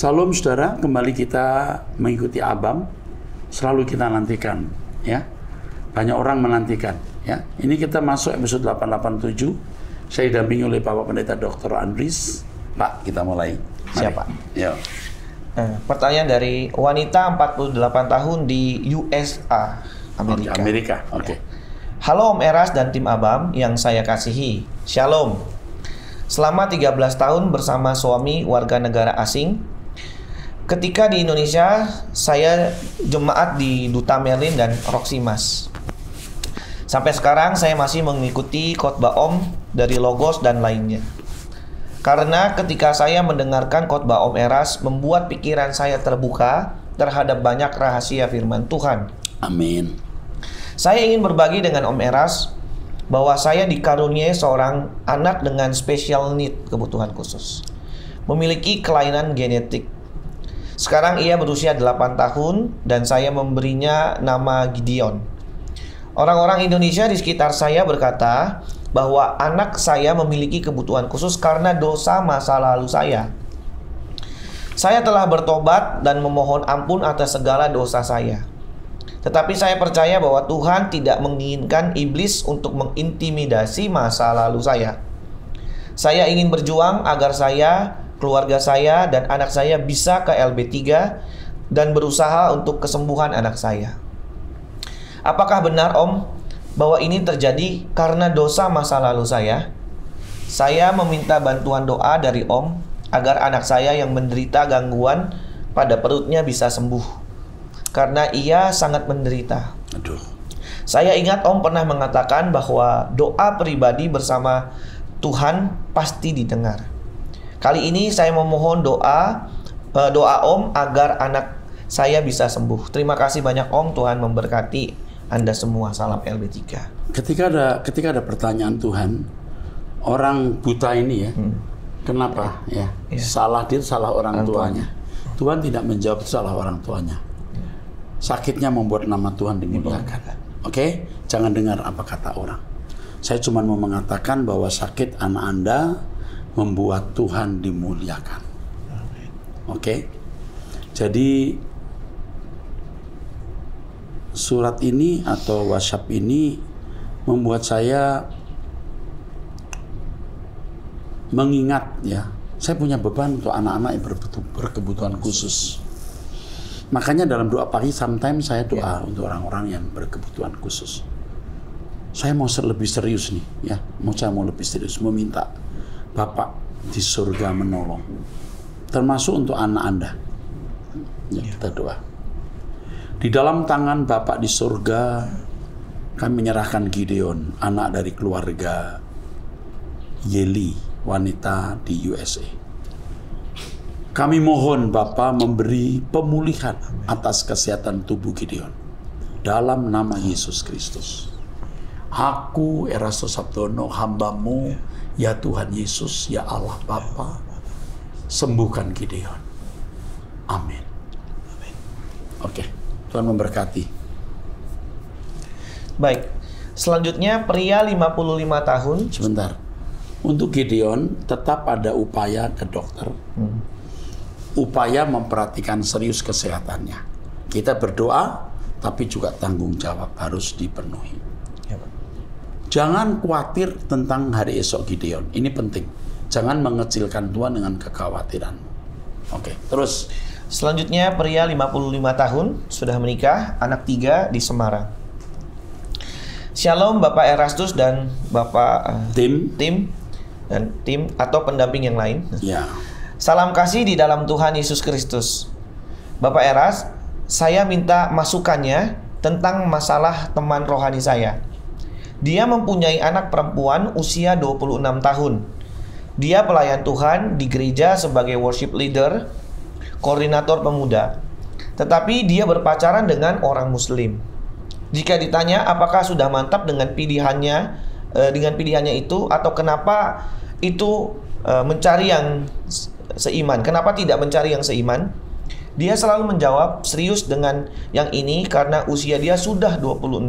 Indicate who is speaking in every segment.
Speaker 1: Salam saudara, kembali kita mengikuti Abam. Selalu kita nantikan, ya. Banyak orang menantikan, ya. Ini kita masuk episode 887. Saya didampingi oleh Bapak Pendeta Dr. Andris. Pak, kita mulai.
Speaker 2: Siapa?
Speaker 1: Ya.
Speaker 2: Pertanyaan dari wanita 48 tahun di USA, Amerika.
Speaker 1: Amerika, oke.
Speaker 2: Halo Om Eras dan tim Abam yang saya kasihi. Shalom. Selama 13 tahun bersama suami warga negara asing. Ketika di Indonesia, saya jemaat di Duta Merlin dan Roximas. Sampai sekarang saya masih mengikuti khotbah Om dari Logos dan lainnya. Karena ketika saya mendengarkan khotbah Om Eras, membuat pikiran saya terbuka terhadap banyak rahasia firman Tuhan.
Speaker 1: Amin.
Speaker 2: Saya ingin berbagi dengan Om Eras bahwa saya dikaruniai seorang anak dengan special need, kebutuhan khusus. Memiliki kelainan genetik. Sekarang ia berusia 8 tahun dan saya memberinya nama Gideon. Orang-orang Indonesia di sekitar saya berkata bahwa anak saya memiliki kebutuhan khusus karena dosa masa lalu saya. Saya telah bertobat dan memohon ampun atas segala dosa saya. Tetapi saya percaya bahwa Tuhan tidak menginginkan iblis untuk mengintimidasi masa lalu saya. Saya ingin berjuang agar saya, keluarga saya, dan anak saya bisa ke LB3 dan berusaha untuk kesembuhan anak saya. Apakah benar Om bahwa ini terjadi karena dosa masa lalu saya? Saya meminta bantuan doa dari Om agar anak saya yang menderita gangguan pada perutnya bisa sembuh. Karena ia sangat menderita.
Speaker 1: Aduh.
Speaker 2: Saya ingat Om pernah mengatakan bahwa doa pribadi bersama Tuhan pasti didengar. Kali ini saya memohon doa Om agar anak saya bisa sembuh. Terima kasih banyak Om, Tuhan memberkati Anda semua. Salam LB3.
Speaker 1: Ketika ada pertanyaan Tuhan, orang buta ini ya, kenapa ya? Salah dia, salah orang tuanya. Tuhan tidak menjawab salah orang tuanya. Sakitnya membuat nama Tuhan dimuliakan. Oke? Jangan dengar apa kata orang. Saya cuma mau mengatakan bahwa sakit anak Anda membuat Tuhan dimuliakan. Oke? Jadi surat ini atau WhatsApp ini membuat saya mengingat ya, saya punya beban untuk anak-anak yang berkebutuhan khusus. Makanya dalam doa pagi sometimes saya doa untuk orang-orang yang berkebutuhan khusus. Saya mau lebih serius nih ya, saya mau lebih serius meminta Bapak di surga menolong. Termasuk untuk anak Anda. Ya, kita doa. Di dalam tangan Bapak di surga kami menyerahkan Gideon, anak dari keluarga Yeli, wanita di USA. Kami mohon Bapa memberi pemulihan atas kesehatan tubuh Gideon. Dalam nama Yesus Kristus. Aku Erastus Sabdono, hamba-Mu, ya Tuhan Yesus, ya Allah Bapa, sembuhkan Gideon. Amin. Oke, Tuhan memberkati.
Speaker 2: Baik, selanjutnya pria 55 tahun.
Speaker 1: Sebentar. Untuk Gideon tetap ada upaya ke dokter. Upaya memperhatikan serius kesehatannya. Kita berdoa, tapi juga tanggung jawab harus dipenuhi. Ya, Pak. Jangan khawatir tentang hari esok Gideon. Ini penting. Jangan mengecilkan Tuhan dengan kekhawatiranmu. Oke, terus.
Speaker 2: Selanjutnya pria 55 tahun, sudah menikah, anak 3 di Semarang. Shalom Bapak Erastus dan Bapak tim atau pendamping yang lain.
Speaker 1: Ya.
Speaker 2: Salam kasih di dalam Tuhan Yesus Kristus. Bapak Eras, saya minta masukannya tentang masalah teman rohani saya. Dia mempunyai anak perempuan usia 26 tahun. Dia pelayan Tuhan di gereja sebagai worship leader, koordinator pemuda. Tetapi dia berpacaran dengan orang Muslim. Jika ditanya apakah sudah mantap dengan pilihannya itu, atau kenapa itu mencari yang seiman, kenapa tidak mencari yang seiman? Dia selalu menjawab serius dengan yang ini karena usia dia sudah 26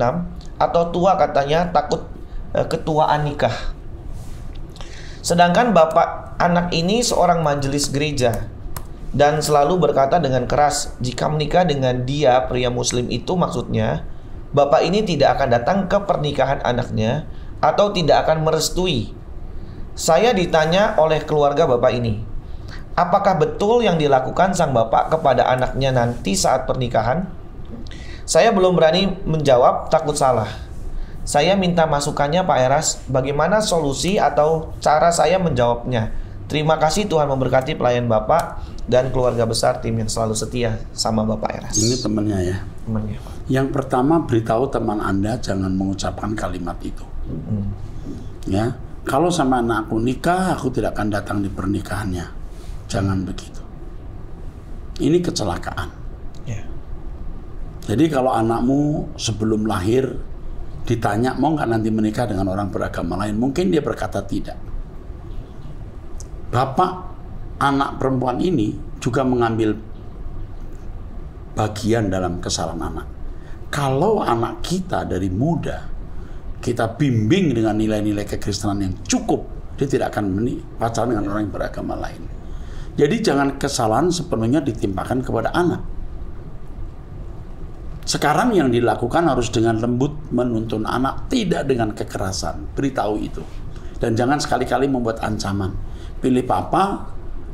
Speaker 2: atau tua katanya, takut ketuaan nikah. Sedangkan bapak anak ini seorang majelis gereja. dan selalu berkata dengan keras, jika menikah dengan dia, pria muslim itu maksudnya, bapak ini tidak akan datang ke pernikahan anaknya atau tidak akan merestui. Saya ditanya oleh keluarga bapak ini, apakah betul yang dilakukan sang bapak kepada anaknya nanti saat pernikahan? Saya belum berani menjawab, takut salah. Saya minta masukannya Pak Eras, bagaimana solusi atau cara saya menjawabnya. Terima kasih, Tuhan memberkati pelayan Bapak dan keluarga besar tim yang selalu setia sama Bapak Eras.
Speaker 1: Ini temannya ya.
Speaker 2: Temannya, Pak.
Speaker 1: Yang pertama, beritahu teman Anda jangan mengucapkan kalimat itu. Ya, kalau sama anakku nikah, aku tidak akan datang di pernikahannya. Jangan begitu. Ini kecelakaan.
Speaker 2: Ya.
Speaker 1: Jadi kalau anakmu sebelum lahir ditanya mau nggak nanti menikah dengan orang beragama lain, mungkin dia berkata tidak. Bapak anak perempuan ini juga mengambil bagian dalam kesalahan anak. Kalau anak kita dari muda kita bimbing dengan nilai-nilai kekristenan yang cukup, dia tidak akan pacaran dengan orang yang beragama lain. Jadi jangan kesalahan sepenuhnya ditimpakan kepada anak. Sekarang yang dilakukan harus dengan lembut menuntun anak, tidak dengan kekerasan. Beritahu itu. Dan jangan sekali-kali membuat ancaman. Pilih papa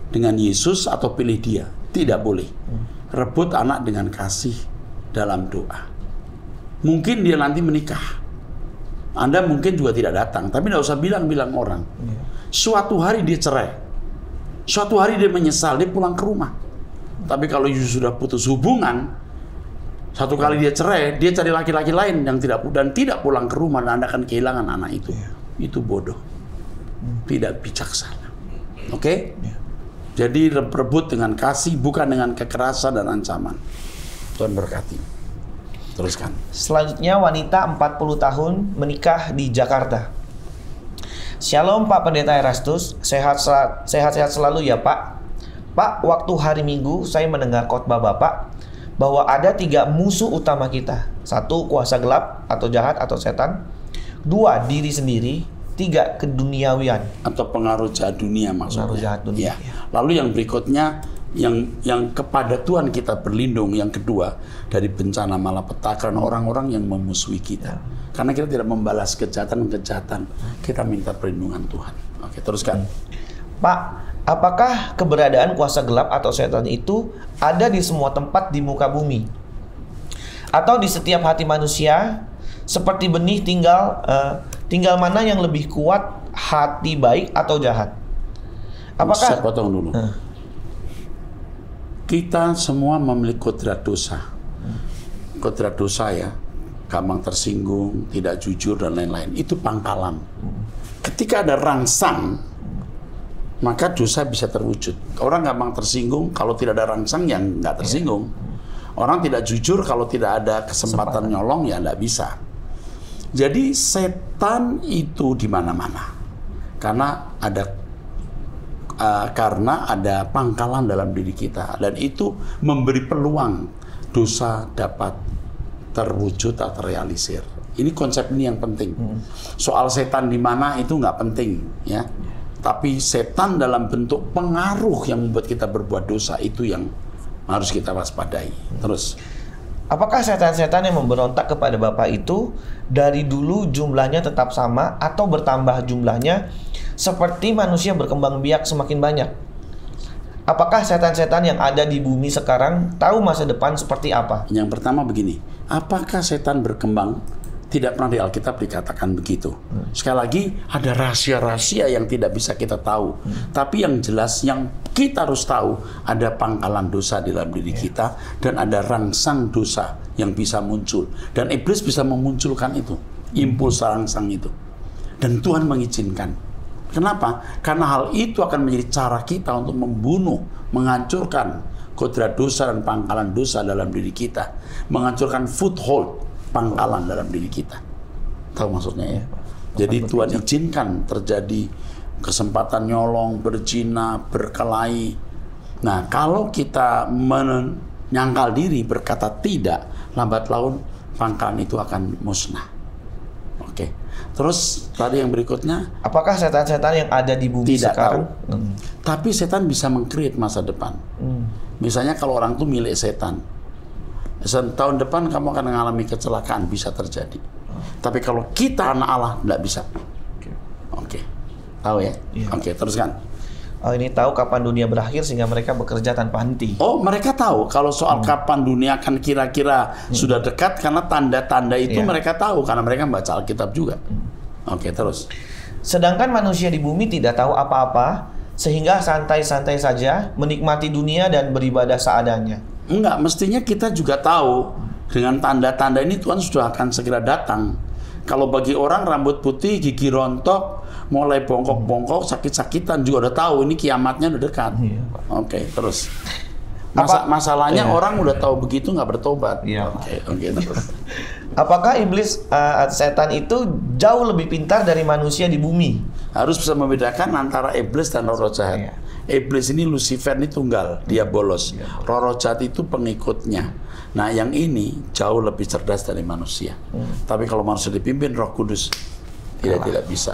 Speaker 1: dengan Yesus atau pilih dia. Tidak boleh. Rebut anak dengan kasih dalam doa. Mungkin dia nanti menikah. Anda mungkin juga tidak datang, tapi tidak usah bilang-bilang orang. Suatu hari dia cerai. Suatu hari dia menyesal, dia pulang ke rumah. Tapi kalau sudah putus hubungan, satu kali dia cerai, dia cari laki-laki lain yang tidak pulang ke rumah, dan Anda akan kehilangan anak itu. Itu bodoh, tidak bijaksana. Oke? Jadi rebut dengan kasih, bukan dengan kekerasan dan ancaman. Tuhan berkati. Teruskan.
Speaker 2: Selanjutnya wanita 40 tahun menikah di Jakarta. Shalom Pak Pendeta Erastus, sehat-sehat selalu ya Pak. Pak, waktu hari Minggu saya mendengar khotbah Bapak bahwa ada 3 musuh utama kita. 1, kuasa gelap atau jahat atau setan. 2, diri sendiri. 3, keduniawian
Speaker 1: atau pengaruh jahat dunia maksudnya.
Speaker 2: Pengaruh jahat dunia.
Speaker 1: Ya. Lalu yang berikutnya yang kepada Tuhan kita berlindung. Yang kedua, dari bencana malapetaka, orang-orang yang memusuhi kita. Karena kita tidak membalas kejahatan, kita minta perlindungan Tuhan. Oke, teruskan.
Speaker 2: Pak, apakah keberadaan kuasa gelap atau setan itu ada di semua tempat di muka bumi? Atau di setiap hati manusia? Seperti benih tinggal mana yang lebih kuat, hati baik atau jahat? Apakah?
Speaker 1: Saya potong dulu. Kita semua memiliki kodrat dosa. Kodrat dosa ya, gampang tersinggung, tidak jujur dan lain-lain. Itu pangkalan. Ketika ada rangsang, maka dosa bisa terwujud. Orang gampang tersinggung, kalau tidak ada rangsang yang nggak tersinggung. Orang tidak jujur kalau tidak ada kesempatan nyolong ya nggak bisa. Jadi setan itu di mana-mana, karena ada pangkalan dalam diri kita, dan itu memberi peluang dosa dapat terwujud atau terrealisir. Ini konsep ini yang penting. Soal setan di mana itu nggak penting ya. Tapi setan dalam bentuk pengaruh yang membuat kita berbuat dosa itu yang harus kita waspadai. Terus,
Speaker 2: apakah setan-setan yang memberontak kepada Bapak itu dari dulu jumlahnya tetap sama atau bertambah jumlahnya seperti manusia berkembang biak semakin banyak? Apakah setan-setan yang ada di bumi sekarang tahu masa depan seperti apa?
Speaker 1: Yang pertama begini, apakah setan berkembang? Tidak pernah di Alkitab dikatakan begitu. Sekali lagi, ada rahasia-rahasia yang tidak bisa kita tahu. Tapi yang jelas, yang kita harus tahu, ada pangkalan dosa di dalam diri kita, dan ada rangsang dosa yang bisa muncul. Dan iblis bisa memunculkan itu, impuls rangsang itu. Dan Tuhan mengizinkan. Kenapa? Karena hal itu akan menjadi cara kita untuk membunuh, menghancurkan kodrat dosa dan pangkalan dosa dalam diri kita. Menghancurkan foothold, pangkalan dalam diri kita. Tahu maksudnya ya? Jadi Tuhan izinkan terjadi kesempatan nyolong, berzina, berkelahi. Nah, kalau kita menyangkal diri, berkata tidak, lambat laun pangkalan itu akan musnah. Oke. Terus tadi yang berikutnya,
Speaker 2: apakah setan-setan yang ada di bumi
Speaker 1: tidak
Speaker 2: sekarang?
Speaker 1: tahu. Tapi setan bisa meng-create masa depan. Misalnya kalau orang tuh milik setan, tahun depan kamu akan mengalami kecelakaan, bisa terjadi. Tapi kalau kita anak Allah, tidak bisa. Oke. Tahu ya?
Speaker 2: Iya.
Speaker 1: Oke, teruskan.
Speaker 2: Oh, ini tahu kapan dunia berakhir sehingga mereka bekerja tanpa henti.
Speaker 1: Oh, mereka tahu kalau soal kapan dunia akan kira-kira sudah dekat, karena tanda-tanda itu mereka tahu karena mereka membaca Alkitab juga. Oke, terus.
Speaker 2: Sedangkan manusia di bumi tidak tahu apa-apa sehingga santai-santai saja menikmati dunia dan beribadah seadanya.
Speaker 1: Enggak, mestinya kita juga tahu dengan tanda-tanda ini Tuhan sudah akan segera datang. Kalau bagi orang rambut putih, gigi rontok, mulai bongkok-bongkok, sakit-sakitan juga udah tahu ini kiamatnya udah dekat.
Speaker 2: Iya,
Speaker 1: Oke, terus.
Speaker 2: Iya.
Speaker 1: Masalahnya orang udah tahu begitu nggak bertobat.
Speaker 2: Iya.
Speaker 1: Oke, terus.
Speaker 2: Apakah iblis setan itu jauh lebih pintar dari manusia di bumi?
Speaker 1: Harus bisa membedakan antara iblis dan roh jahat.
Speaker 2: Iya.
Speaker 1: Iblis ini Lucifer ini tunggal, dia bolos. Roh jahat itu pengikutnya. Nah, yang ini jauh lebih cerdas dari manusia. Tapi kalau manusia dipimpin Roh Kudus, tidak bisa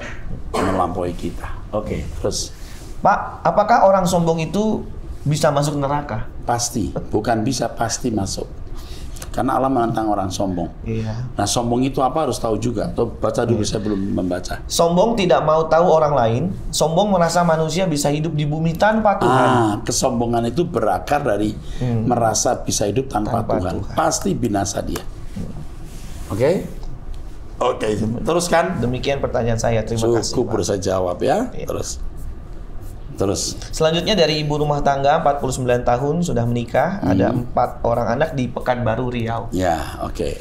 Speaker 1: melampaui kita. Oke, terus.
Speaker 2: Pak, apakah orang sombong itu bisa masuk neraka?
Speaker 1: Pasti, bukan bisa, pasti masuk. Karena Allah menentang orang sombong.
Speaker 2: Iya.
Speaker 1: Nah, sombong itu apa harus tahu juga. Tuh, baca dulu, saya belum membaca.
Speaker 2: Sombong tidak mau tahu orang lain. Sombong merasa manusia bisa hidup di bumi tanpa Tuhan.
Speaker 1: Kesombongan itu berakar dari merasa bisa hidup tanpa Tuhan. Pasti binasa dia. Oke? Oke, teruskan.
Speaker 2: Demikian pertanyaan saya. Terima kasih,
Speaker 1: Cukup
Speaker 2: Pak.
Speaker 1: saya jawab ya.
Speaker 2: Iya.
Speaker 1: Terus.
Speaker 2: Selanjutnya dari ibu rumah tangga 49 tahun sudah menikah, ada 4 orang anak di Pekanbaru Riau.
Speaker 1: Ya, oke.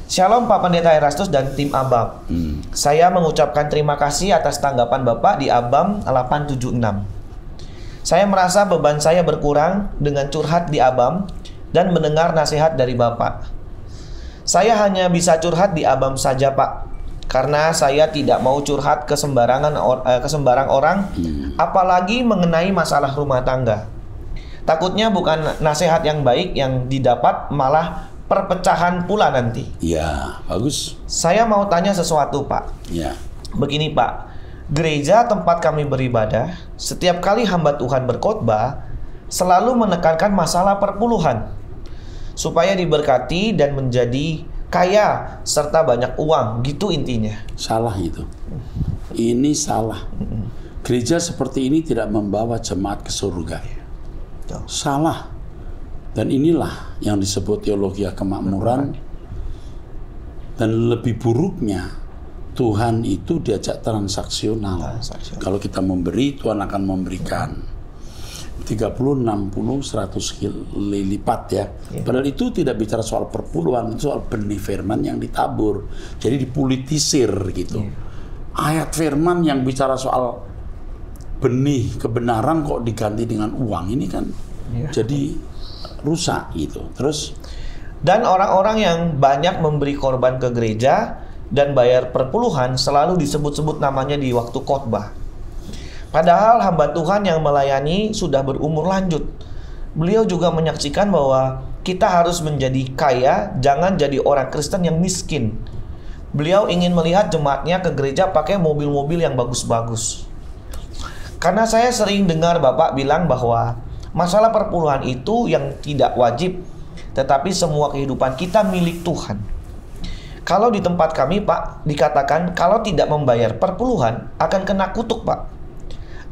Speaker 2: Shalom Pak Pendeta Erastus dan tim ABAM. Saya mengucapkan terima kasih atas tanggapan Bapak di ABAM 876. Saya merasa beban saya berkurang dengan curhat di ABAM dan mendengar nasihat dari Bapak. Saya hanya bisa curhat di ABAM saja, Pak. Karena saya tidak mau curhat ke sembarang orang, apalagi mengenai masalah rumah tangga. Takutnya bukan nasihat yang baik yang didapat, malah perpecahan pula nanti.
Speaker 1: Ya, bagus.
Speaker 2: Saya mau tanya sesuatu, Pak.
Speaker 1: Ya.
Speaker 2: Begini, Pak. Gereja tempat kami beribadah, setiap kali hamba Tuhan berkhotbah, selalu menekankan masalah perpuluhan, supaya diberkati dan menjadi kaya serta banyak uang, gitu intinya.
Speaker 1: Salah itu. Ini salah. Gereja seperti ini tidak membawa jemaat ke surga. Salah. Dan inilah yang disebut teologi kemakmuran. Dan lebih buruknya, Tuhan itu diajak transaksional. Kalau kita memberi, Tuhan akan memberikan 30, 60, 100 kali lipat ya. Padahal itu tidak bicara soal perpuluhan, itu soal benih firman yang ditabur. Jadi dipolitisir gitu. Ayat firman yang bicara soal benih kebenaran kok diganti dengan uang, ini kan jadi rusak gitu. Terus,
Speaker 2: dan orang-orang yang banyak memberi korban ke gereja dan bayar perpuluhan selalu disebut-sebut namanya di waktu khotbah. Padahal hamba Tuhan yang melayani sudah berumur lanjut. Beliau juga menyaksikan bahwa kita harus menjadi kaya, jangan jadi orang Kristen yang miskin. Beliau ingin melihat jemaatnya ke gereja pakai mobil-mobil yang bagus-bagus. Karena saya sering dengar Bapak bilang bahwa masalah perpuluhan itu yang tidak wajib, tetapi semua kehidupan kita milik Tuhan. Kalau di tempat kami, Pak, dikatakan kalau tidak membayar perpuluhan akan kena kutuk, Pak.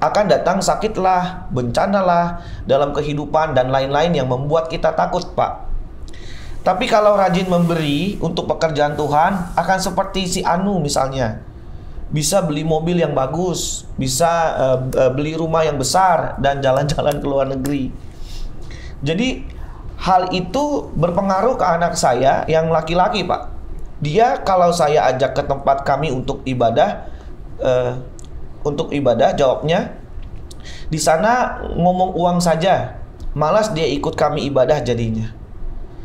Speaker 2: Akan datang sakitlah, bencanalah dalam kehidupan dan lain-lain yang membuat kita takut, Pak. Tapi kalau rajin memberi untuk pekerjaan Tuhan, akan seperti si Anu misalnya. Bisa beli mobil yang bagus, bisa beli rumah yang besar, dan jalan-jalan ke luar negeri. Jadi hal itu berpengaruh ke anak saya yang laki-laki, Pak. Dia kalau saya ajak ke tempat kami untuk ibadah, jawabnya di sana ngomong uang saja, malas dia ikut kami ibadah jadinya.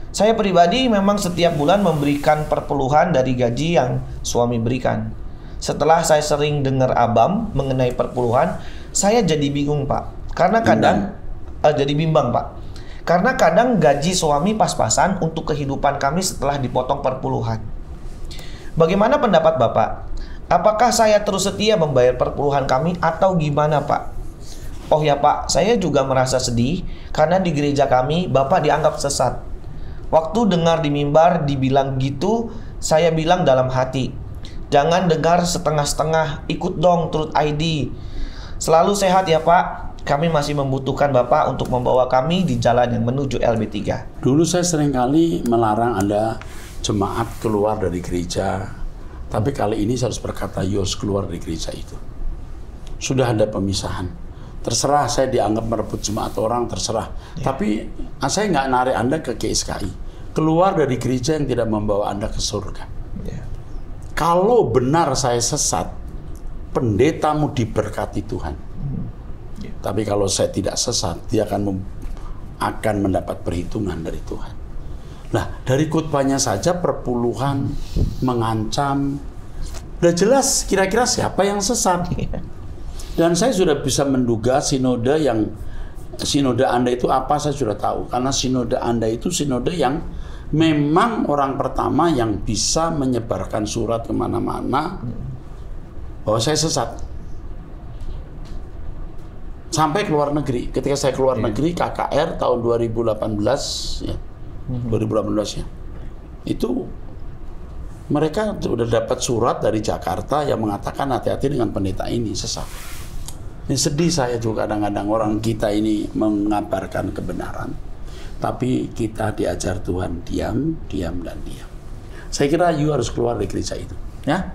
Speaker 2: Saya pribadi memang setiap bulan memberikan perpuluhan dari gaji yang suami berikan. Setelah saya sering dengar ABAM mengenai perpuluhan, saya jadi bingung, Pak. Karena kadang jadi bimbang, Pak. Karena kadang gaji suami pas-pasan untuk kehidupan kami setelah dipotong perpuluhan. Bagaimana pendapat Bapak? Apakah saya terus setia membayar perpuluhan kami atau gimana, Pak? Oh ya, Pak, saya juga merasa sedih karena di gereja kami Bapak dianggap sesat. Waktu dengar di mimbar dibilang gitu, saya bilang dalam hati, jangan dengar setengah-setengah, ikut dong Truth ID. Selalu sehat ya, Pak. Kami masih membutuhkan Bapak untuk membawa kami di jalan yang menuju LB3.
Speaker 1: Dulu saya seringkali melarang Anda jemaat keluar dari gereja. Tapi kali ini saya harus berkata, Yos keluar dari gereja itu. Sudah ada pemisahan. Terserah saya dianggap merebut jemaat orang, terserah. Tapi saya nggak narik Anda ke GSKI. Keluar dari gereja yang tidak membawa Anda ke surga. Kalau benar saya sesat, pendetamu diberkati Tuhan. Tapi kalau saya tidak sesat, dia akan mendapat perhitungan dari Tuhan. Nah, dari khotbahnya saja perpuluhan, mengancam. Udah jelas kira-kira siapa yang sesat. Dan saya sudah bisa menduga sinode Anda itu apa, saya sudah tahu. Karena sinode Anda itu sinode yang memang orang pertama yang bisa menyebarkan surat kemana-mana bahwa saya sesat. Sampai ke luar negeri. Ketika saya keluar negeri, KKR tahun 2018 ya. 2018 ya. Itu mereka sudah dapat surat dari Jakarta yang mengatakan hati-hati dengan pendeta ini sesat. Ini sedih saya juga kadang-kadang orang kita ini mengabarkan kebenaran, tapi kita diajar Tuhan diam, diam dan diam. Saya kira you harus keluar dari gereja itu, ya.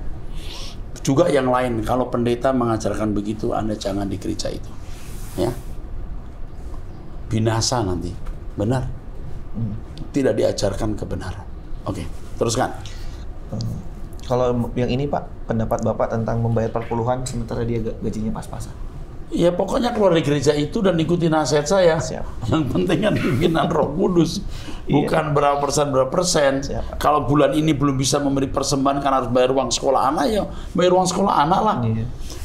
Speaker 1: Juga yang lain, kalau pendeta mengajarkan begitu, Anda jangan di gereja itu, ya. Binasa nanti, benar. Tidak diajarkan kebenaran. Oke, teruskan.
Speaker 2: Kalau yang ini Pak, pendapat Bapak tentang membayar perpuluhan sementara dia gajinya pas-pasan.
Speaker 1: Ya pokoknya keluar dari gereja itu dan ikuti nasihat saya.
Speaker 2: Siap.
Speaker 1: Yang penting kan pimpinan Roh Kudus, bukan berapa persen.
Speaker 2: Siap.
Speaker 1: Kalau bulan ini belum bisa memberi persembahan karena harus bayar uang sekolah anak, ya bayar uang sekolah anak lah.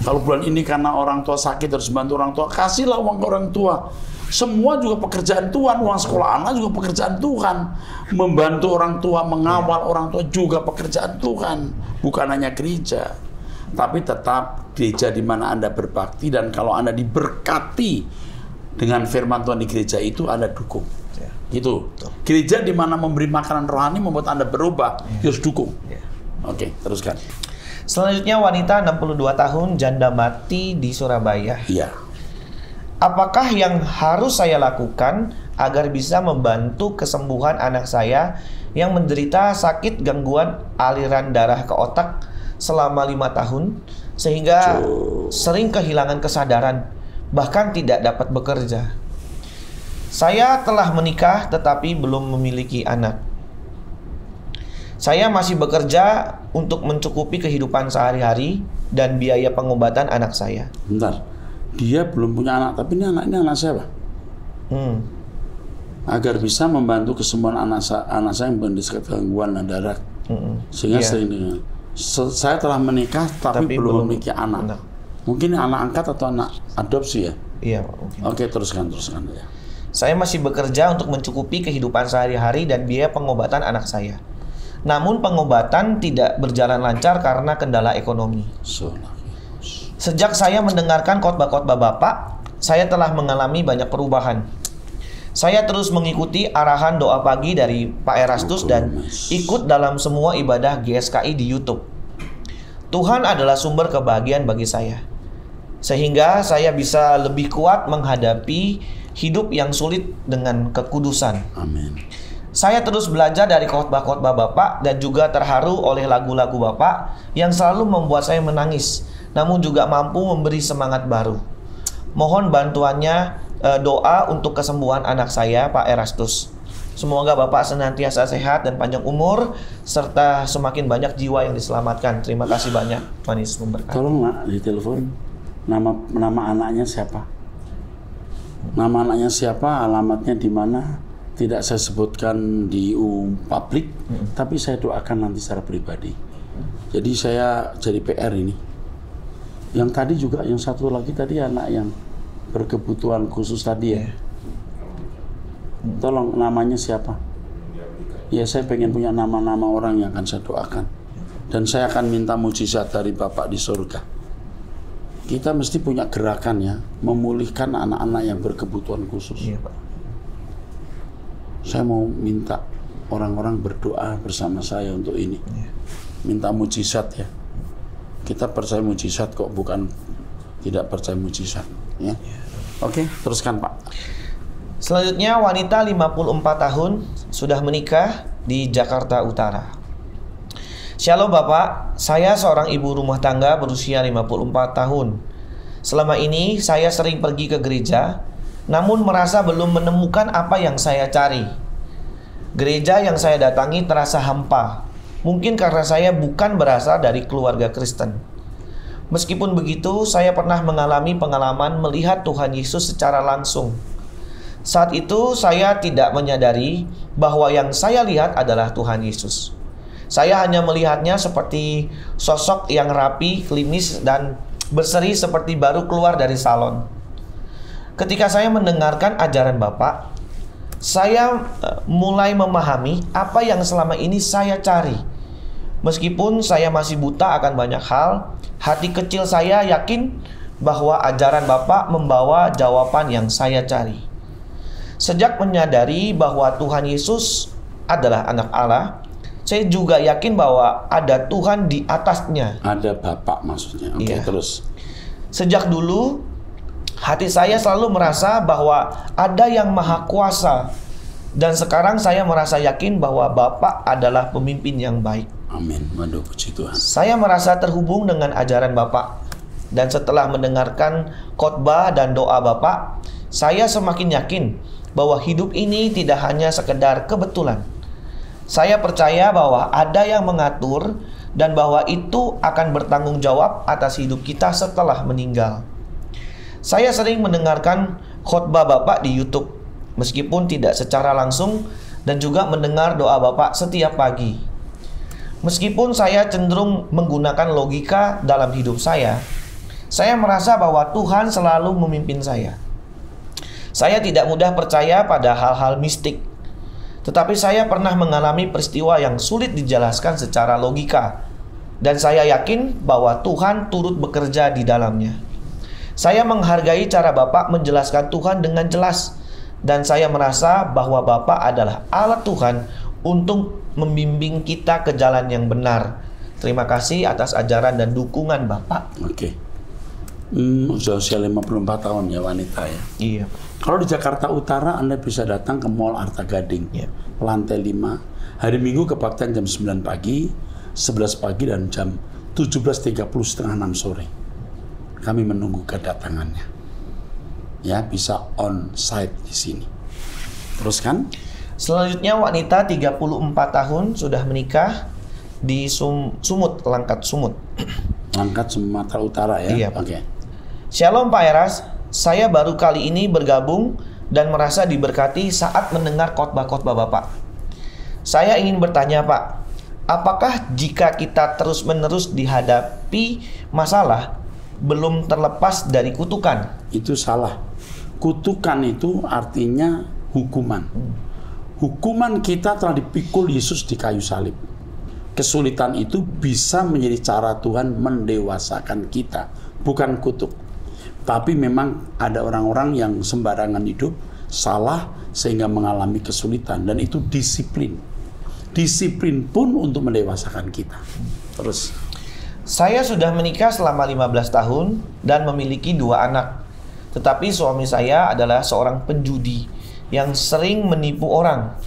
Speaker 1: Kalau bulan ini karena orang tua sakit harus bantu orang tua, kasihlah uang ke orang tua. Semua juga pekerjaan Tuhan, uang sekolah anak juga pekerjaan Tuhan. Membantu orang tua, mengawal orang tua juga pekerjaan Tuhan. Bukan hanya gereja. Tapi tetap gereja di mana Anda berbakti, dan kalau Anda diberkati dengan firman Tuhan di gereja itu, Anda dukung. Gitu. Gereja di mana memberi makanan rohani membuat Anda berubah, harus dukung. Oke, teruskan.
Speaker 2: Selanjutnya wanita 62 tahun, janda mati di Surabaya.
Speaker 1: Iya.
Speaker 2: Apakah yang harus saya lakukan agar bisa membantu kesembuhan anak saya yang menderita sakit gangguan aliran darah ke otak selama 5 tahun sehingga sering kehilangan kesadaran, bahkan tidak dapat bekerja? Saya telah menikah tetapi belum memiliki anak. Saya masih bekerja untuk mencukupi kehidupan sehari-hari dan biaya pengobatan anak saya.
Speaker 1: Bentar. Dia belum punya anak, tapi ini anak siapa? Agar bisa membantu kesembuhan anak saya yang menderita gangguan darah, sehingga sering dengan saya telah menikah tapi belum memiliki anak. Mungkin anak angkat atau anak adopsi ya?
Speaker 2: Iya, mungkin.
Speaker 1: Oke, teruskan ya.
Speaker 2: Saya masih bekerja untuk mencukupi kehidupan sehari-hari dan biaya pengobatan anak saya. Namun pengobatan tidak berjalan lancar karena kendala ekonomi. Sejak saya mendengarkan khotbah-khotbah Bapak, saya telah mengalami banyak perubahan. Saya terus mengikuti arahan doa pagi dari Pak Erastus dan ikut dalam semua ibadah GSKI di YouTube. Tuhan adalah sumber kebahagiaan bagi saya, sehingga saya bisa lebih kuat menghadapi hidup yang sulit dengan kekudusan.
Speaker 1: Amin.
Speaker 2: Saya terus belajar dari khotbah-khotbah Bapak dan juga terharu oleh lagu-lagu Bapak yang selalu membuat saya menangis, namun juga mampu memberi semangat baru. Mohon bantuannya doa untuk kesembuhan anak saya, Pak Erastus. Semoga Bapak senantiasa sehat dan panjang umur, serta semakin banyak jiwa yang diselamatkan. Terima kasih banyak. Tuhan Yesus memberkati.
Speaker 1: Tolong Nak, di telepon nama anaknya siapa? Nama anaknya siapa, alamatnya di mana? Tidak saya sebutkan di publik, tapi saya doakan nanti secara pribadi. Jadi saya jadi PR ini. Yang tadi juga, yang satu lagi tadi anak yang berkebutuhan khusus tadi ya. Tolong namanya siapa? Ya saya pengen punya nama-nama orang yang akan saya doakan. dan saya akan minta mujizat dari Bapak di surga. Kita mesti punya gerakan ya, memulihkan anak-anak yang berkebutuhan khusus.
Speaker 2: Iya, Pak.
Speaker 1: Saya mau minta orang-orang berdoa bersama saya untuk ini.
Speaker 2: Iya.
Speaker 1: Minta mujizat ya. Kita percaya mujizat kok, bukan tidak percaya mujizat. Ya. Oke, teruskan Pak.
Speaker 2: Selanjutnya wanita 54 tahun sudah menikah di Jakarta Utara. Shalom Bapak, saya seorang ibu rumah tangga berusia 54 tahun. Selama ini saya sering pergi ke gereja, namun merasa belum menemukan apa yang saya cari. Gereja yang saya datangi terasa hampa, mungkin karena saya bukan berasal dari keluarga Kristen. Meskipun begitu, saya pernah mengalami pengalaman melihat Tuhan Yesus secara langsung. Saat itu saya tidak menyadari bahwa yang saya lihat adalah Tuhan Yesus. Saya hanya melihatnya seperti sosok yang rapi, klinis, dan berseri seperti baru keluar dari salon. Ketika saya mendengarkan ajaran Bapak, saya mulai memahami apa yang selama ini saya cari. Meskipun saya masih buta akan banyak hal, hati kecil saya yakin bahwa ajaran Bapak membawa jawaban yang saya cari. Sejak menyadari bahwa Tuhan Yesus adalah anak Allah, saya juga yakin bahwa ada Tuhan di atasnya.
Speaker 1: Ada Bapak maksudnya. Oke,
Speaker 2: Iya.
Speaker 1: terus.
Speaker 2: Sejak dulu, hati saya selalu merasa bahwa ada yang maha kuasa. Dan sekarang saya merasa yakin bahwa Bapak adalah pemimpin yang baik.
Speaker 1: Amin. Waduh, puji Tuhan.
Speaker 2: Saya merasa terhubung dengan ajaran Bapak. Dan setelah mendengarkan khotbah dan doa Bapak, saya semakin yakin bahwa hidup ini tidak hanya sekedar kebetulan. Saya percaya bahwa ada yang mengatur dan bahwa itu akan bertanggung jawab atas hidup kita setelah meninggal. Saya sering mendengarkan khotbah Bapak di YouTube, meskipun tidak secara langsung, dan juga mendengar doa Bapak setiap pagi. Meskipun saya cenderung menggunakan logika dalam hidup saya merasa bahwa Tuhan selalu memimpin saya. Saya tidak mudah percaya pada hal-hal mistik. Tetapi saya pernah mengalami peristiwa yang sulit dijelaskan secara logika. Dan saya yakin bahwa Tuhan turut bekerja di dalamnya. Saya menghargai cara Bapak menjelaskan Tuhan dengan jelas. Dan saya merasa bahwa Bapak adalah alat Tuhan untuk membimbing kita ke jalan yang benar. Terima kasih atas ajaran dan dukungan Bapak.
Speaker 1: Oke. Usia 54 tahun ya wanita ya.
Speaker 2: Iya.
Speaker 1: Kalau di Jakarta Utara Anda bisa datang ke Mall Arta Gading,
Speaker 2: Iya.
Speaker 1: lantai 5. Hari Minggu kebaktian jam 9 pagi, 11 pagi, dan jam 17.30 setengah 6 sore. Kami menunggu kedatangannya. Ya, bisa on site di sini. Teruskan.
Speaker 2: Selanjutnya wanita 34 tahun sudah menikah di Sumut, Langkat Sumut.
Speaker 1: Langkat Sumatera Utara ya.
Speaker 2: Iya, Pak.
Speaker 1: Oke.
Speaker 2: Shalom Pak Eras, saya baru kali ini bergabung dan merasa diberkati saat mendengar khotbah-khotbah Bapak. Saya ingin bertanya Pak, apakah jika kita terus-menerus dihadapi masalah belum terlepas dari kutukan?
Speaker 1: Itu salah. Kutukan itu artinya hukuman. Hukuman kita telah dipikul Yesus di kayu salib. Kesulitan itu bisa menjadi cara Tuhan mendewasakan kita, bukan kutuk. Tapi memang ada orang-orang yang sembarangan hidup, salah sehingga mengalami kesulitan, dan itu disiplin. Disiplin pun untuk mendewasakan kita. Terus.
Speaker 2: Saya sudah menikah selama 15 tahun dan memiliki 2 anak. Tetapi suami saya adalah seorang penjudi yang sering menipu orang.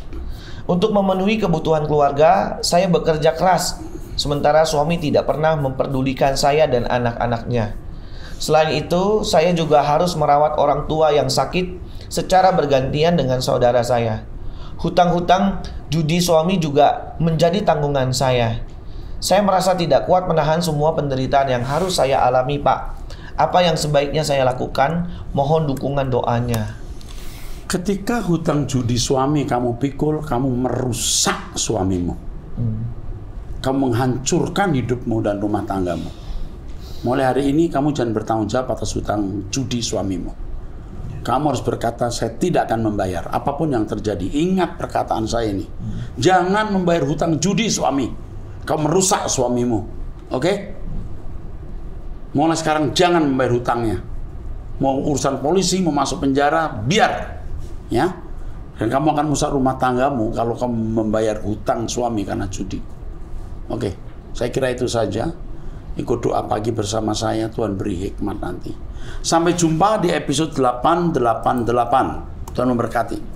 Speaker 2: Untuk memenuhi kebutuhan keluarga, saya bekerja keras, sementara suami tidak pernah memperdulikan saya dan anak-anaknya. Selain itu, saya juga harus merawat orang tua yang sakit secara bergantian dengan saudara saya. Hutang-hutang judi suami juga menjadi tanggungan saya. Saya merasa tidak kuat menahan semua penderitaan yang harus saya alami, Pak. Apa yang sebaiknya saya lakukan? Mohon dukungan doanya.
Speaker 1: Ketika hutang judi suami kamu pikul, kamu merusak suamimu. Kamu menghancurkan hidupmu dan rumah tanggamu. Mulai hari ini kamu jangan bertanggung jawab atas hutang judi suamimu. Kamu harus berkata, saya tidak akan membayar apapun yang terjadi. Ingat perkataan saya ini. Jangan membayar hutang judi suami. Kau merusak suamimu. Oke? Mulai sekarang jangan membayar hutangnya. Mau urusan polisi, mau masuk penjara, biar. Ya. Dan kamu akan merusak rumah tanggamu kalau kamu membayar hutang suami karena judi. Oke, saya kira itu saja. Ikut doa pagi bersama saya, Tuhan beri hikmat nanti. Sampai jumpa di episode 888. Tuhan memberkati.